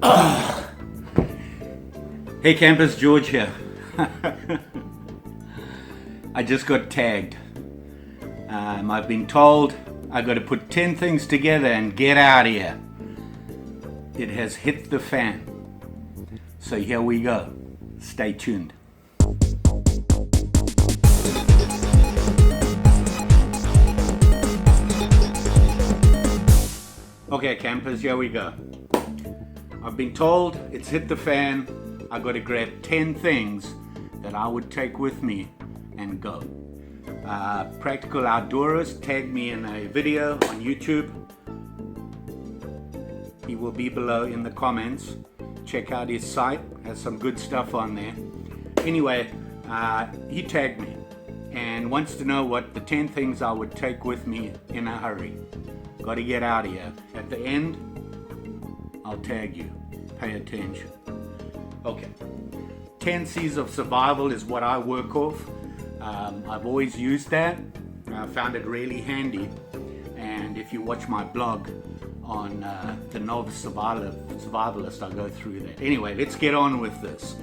Hey campers, George here. I just got tagged. I've been told I got to put 10 things together and get out of here. It has hit the fan. So here we go. Stay tuned. Okay campers, here we go. I've been told it's hit the fan. I got to grab 10 things that I would take with me and go. Practical Outdoorist tagged me in a video on YouTube. He will be below in the comments. Check out his site, has some good stuff on there. Anyway, he tagged me and wants to know what the 10 things I would take with me in a hurry. Got to get out of here. At the end, I'll tag you. Pay attention. Okay, 10 C's of survival is what I work off. I've always used that. I found it really handy. And if you watch my blog on the Novice Survivalist, I'll go through that. Anyway, let's get on with this.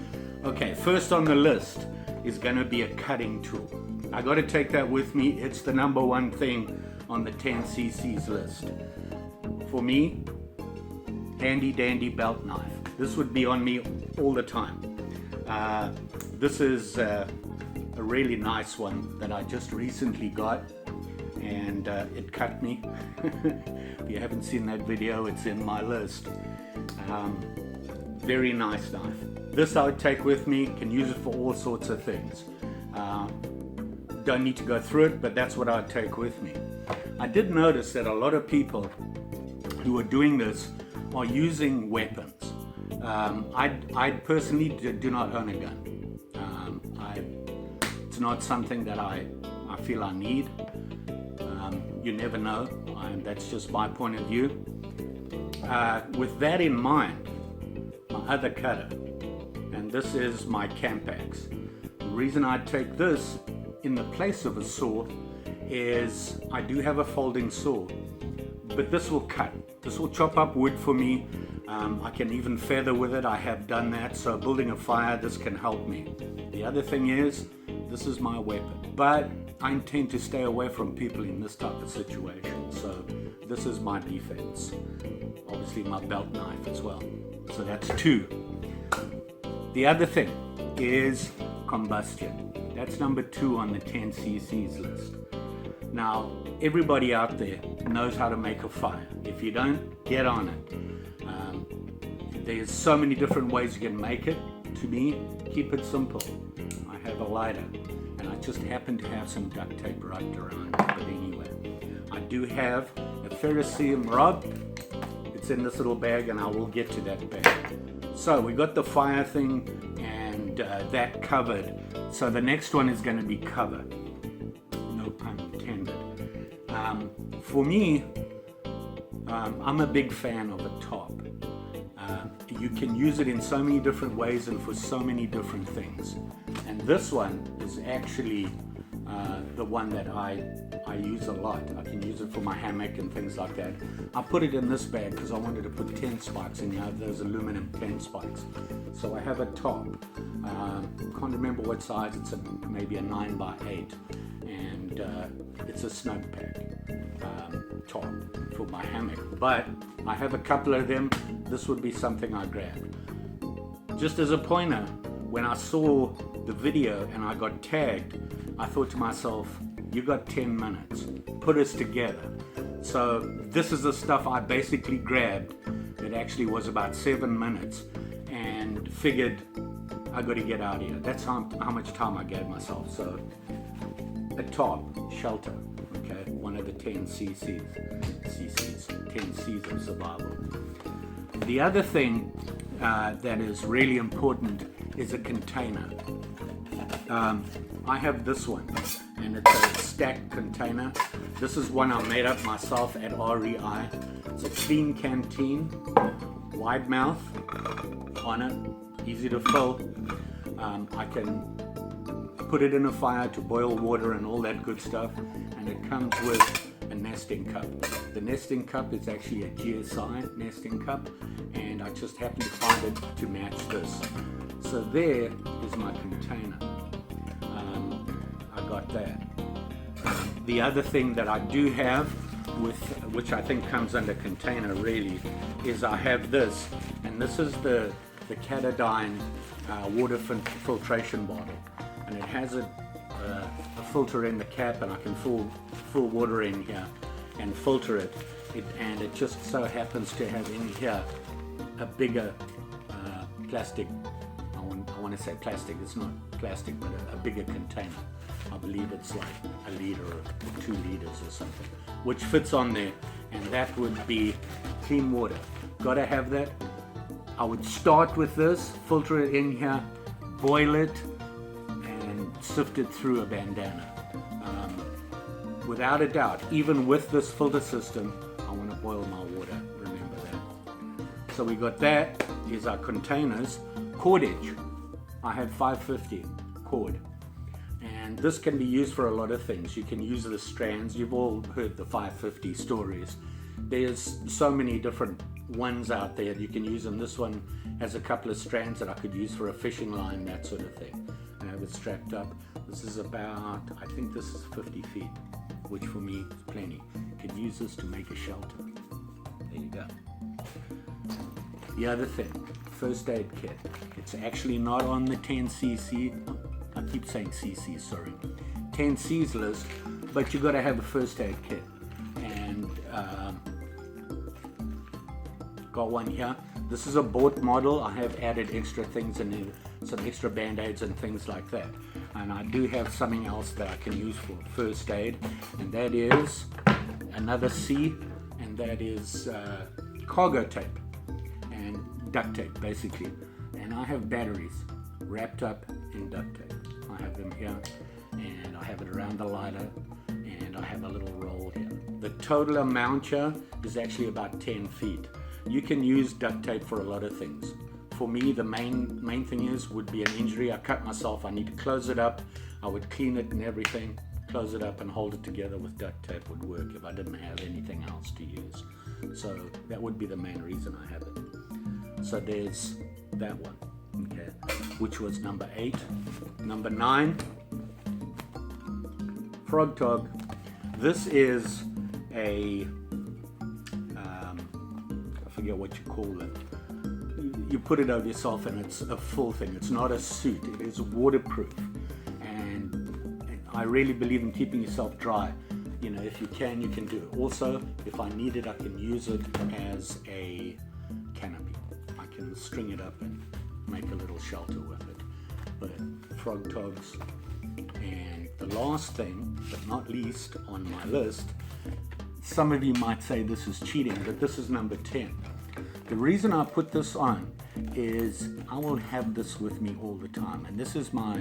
Okay, first on the list is going to be a cutting tool. I got to take that with me. It's the number one thing on the 10 CC's list. For me, handy dandy belt knife. This would be on me all the time. This is a really nice one that I just recently got, and it cut me. If you haven't seen that video, it's in my list. Very nice knife. This I would take with me, can use it for all sorts of things. Don't need to go through it, but that's what I'd take with me. I did notice that a lot of people who are doing this are using weapons. I personally do not own a gun. It's not something that I feel I need. You never know. That's just my point of view. With that in mind, my other cutter, and this is my camp axe. The reason I take this in the place of a saw is I do have a folding saw, but this will cut. This will chop up wood for me. I can even feather with it. I have done that. So building a fire, this can help me. The other thing is, this is my weapon, but I intend to stay away from people in this type of situation. So this is my defense. Obviously my belt knife as well. So that's 2. The other thing is combustion. That's number 2 on the 10 cc's list. Now, everybody out there knows how to make a fire. If you don't, get on it. There's so many different ways you can make it. To me, keep it simple. I have a lighter, and I just happen to have some duct tape wrapped around it. But anyway, I do have a ferrocerium rod. It's in this little bag, and I will get to that bag. So we got the fire thing and that covered. So the next one is going to be cover. No pun intended. For me, I'm a big fan of a top. You can use it in so many different ways and for so many different things. And this one is actually the one that I use a lot. I can use it for my hammock and things like that. I put it in this bag because I wanted to put 10 spikes in. You have those aluminum 10 spikes. So I have a top. Can't remember what size. It's maybe a 9x8, and it's a snug pack top for my hammock. But I have a couple of them. This would be something I grabbed. Just as a pointer, when I saw the video and I got tagged, I thought to myself, you got 10 minutes, put us together. So this is the stuff I basically grabbed. It actually was about 7 minutes, and figured I got to get out of here. That's how much time I gave myself. So a top, shelter, okay, one of the 10 cc's, 10 C's of survival. The other thing that is really important is a container. I have this one, and it's a stacked container. This is one I made up myself at REI. It's a clean canteen, wide mouth on it, easy to fill. I can put it in a fire to boil water and all that good stuff, and it comes with a nesting cup. The nesting cup is actually a GSI nesting cup, and I just happened to find it to match this. So there is my container. I got that. The other thing that I do have, which I think comes under container really, is I have this, and this is the Canterbury water filtration bottle, and it has a filter in the cap, and I can fill water in here and filter it. And it just so happens to have in here a bigger plastic, I want to say plastic, it's not plastic, but a bigger container. I believe it's like a liter or 2 liters or something, which fits on there, and that would be clean water. Gotta have that. I would start with this, filter it in here, boil it, and sift it through a bandana. Without a doubt, even with this filter system, I want to boil my water, remember that. So we got that, here's our containers. Cordage, I have 550 cord. And this can be used for a lot of things. You can use the strands, you've all heard the 550 stories. There's so many different ones out there. You can use them. This one has a couple of strands that I could use for a fishing line, that sort of thing. And I have it strapped up. This is about, I think this is 50 feet, which for me is plenty. You can use this to make a shelter. There you go. The other thing, first aid kit. It's actually not on the 10cc, I keep saying cc, sorry, 10C's list, but you got to have a first aid kit. And got one here. This is a bought model. I have added extra things in there, some extra band-aids and things like that. And I do have something else that I can use for first aid, and that is another C, and that is cargo tape and duct tape basically. And I have batteries wrapped up in duct tape. I have them here, and I have it around the lighter, and I have a little roll here. The total amount here is actually about 10 feet. You can use duct tape for a lot of things. For me, the main thing would be an injury. I cut myself, I need to close it up. I would clean it and everything, close it up and hold it together with duct tape would work if I didn't have anything else to use. So that would be the main reason I have it. So there's that one, okay, which was number 8. Number 9, frog tog. This is a, I forget what you call it. You put it over yourself and it's a full thing. It's not a suit, it is waterproof. And I really believe in keeping yourself dry. You know, if you can do it. Also, if I need it, I can use it as a canopy. I can string it up and make a little shelter with it. But frog togs. And the last thing, but not least on my list, some of you might say this is cheating, but this is number 10. The reason I put this on is I will have this with me all the time, and this is my,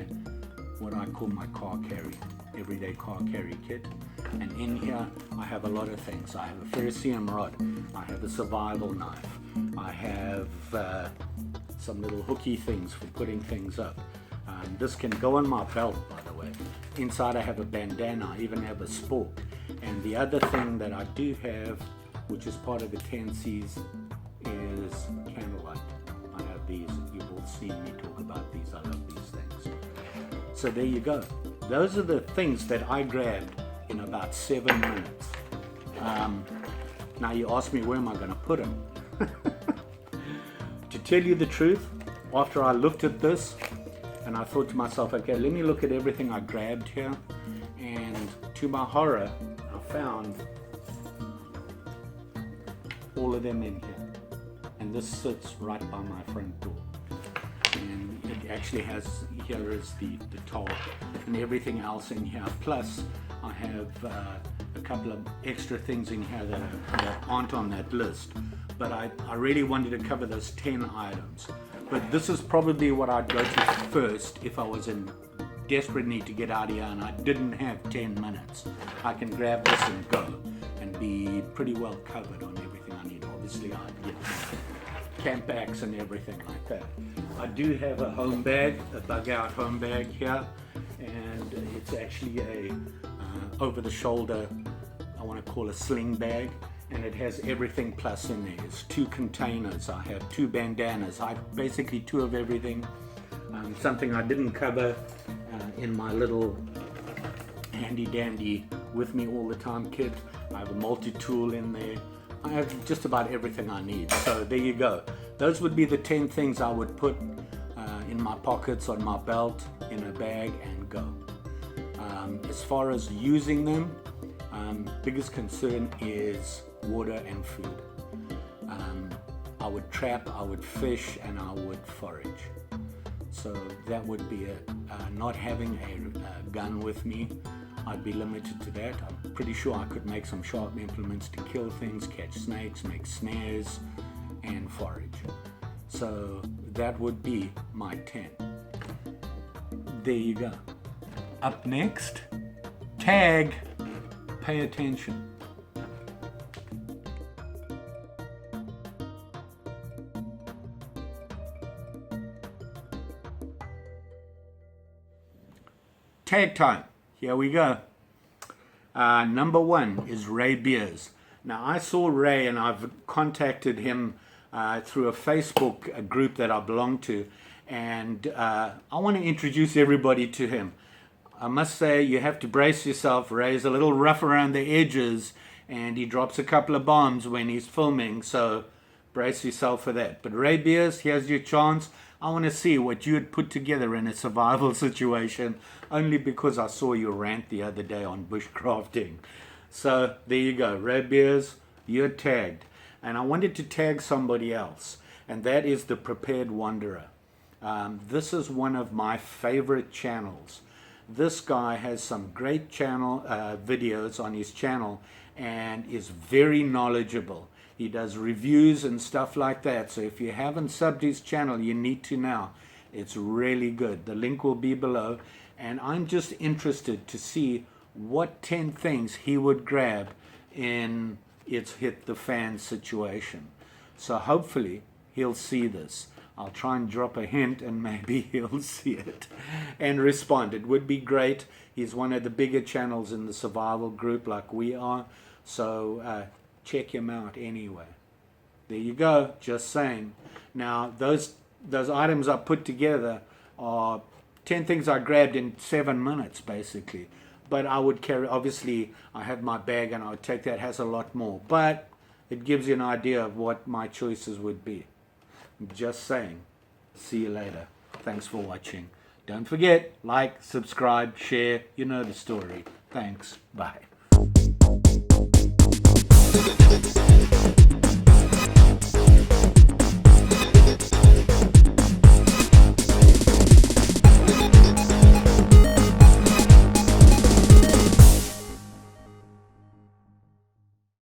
what I call my car carry, everyday car carry kit. And in here I have a lot of things. I have a ferrocerium rod, I have a survival knife, I have some little hooky things for putting things up. This can go on my belt, by the way. Inside I have a bandana, I even have a spork. And the other thing that I do have, which is part of the 10C's, is candlelight. I have these. You've all seen me talk about these. I love these things. So there you go. Those are the things that I grabbed in about 7 minutes. Now you ask me, where am I going to put them? To tell you the truth, after I looked at this and I thought to myself, okay, let me look at everything I grabbed here, and to my horror I found all of them in here, and this sits right by my front door. And it actually has, here is the top and everything else in here, plus I have a couple of extra things in here that aren't on that list, but I really wanted to cover those 10 items. But this is probably what I'd go to first if I was in desperate need to get out of here and I didn't have 10 minutes. I can grab this and go and be pretty well covered on everything I need. Obviously I'd get camp bags and everything like that. I do have a home bag, a bug out home bag here, and it's actually a over the shoulder, I want to call a sling bag, and it has everything plus in there. It's 2 containers. I have 2 bandanas. I basically 2 of everything. Something I didn't cover in my little handy dandy with me all the time kit. I have a multi-tool in there. I have just about everything I need. So there you go. Those would be the 10 things I would put in my pockets, on my belt, in a bag, and go. As far as using them, biggest concern is water and food. I would trap, I would fish, and I would forage. So that would be it. Not having a gun with me, I'd be limited to that. I'm pretty sure I could make some sharp implements to kill things, catch snakes, make snares, and forage. So that would be my 10. There you go. Up next, tag. Pay attention. Tag time. Here we go. Number 1 is RAYBEERS. Now I saw Ray and I've contacted him through a Facebook group that I belong to, and I want to introduce everybody to him. I must say you have to brace yourself. Ray's a little rough around the edges and he drops a couple of bombs when he's filming, so brace yourself for that. But RAYBEERS, here's your chance. I want to see what you had put together in a survival situation, only because I saw your rant the other day on bushcrafting. So there you go, RAYBEERS, you're tagged. And I wanted to tag somebody else, and that is the Prepared Wanderer. This is one of my favorite channels. This guy has some great channel videos on his channel and is very knowledgeable. He does reviews and stuff like that. So if you haven't subbed his channel, you need to now. It's really good. The link will be below. And I'm just interested to see what 10 things he would grab in its hit the fan situation. So hopefully he'll see this. I'll try and drop a hint and maybe he'll see it and respond. It would be great. He's one of the bigger channels in the survival group like we are. So check him out anyway. There you go, just saying. Now those items I put together are 10 things I grabbed in 7 minutes basically. But I would carry, obviously I have my bag and I would take that, has a lot more. But it gives you an idea of what my choices would be. Just saying. See you later. Thanks for watching. Don't forget, like, subscribe, share. You know the story. Thanks. Bye.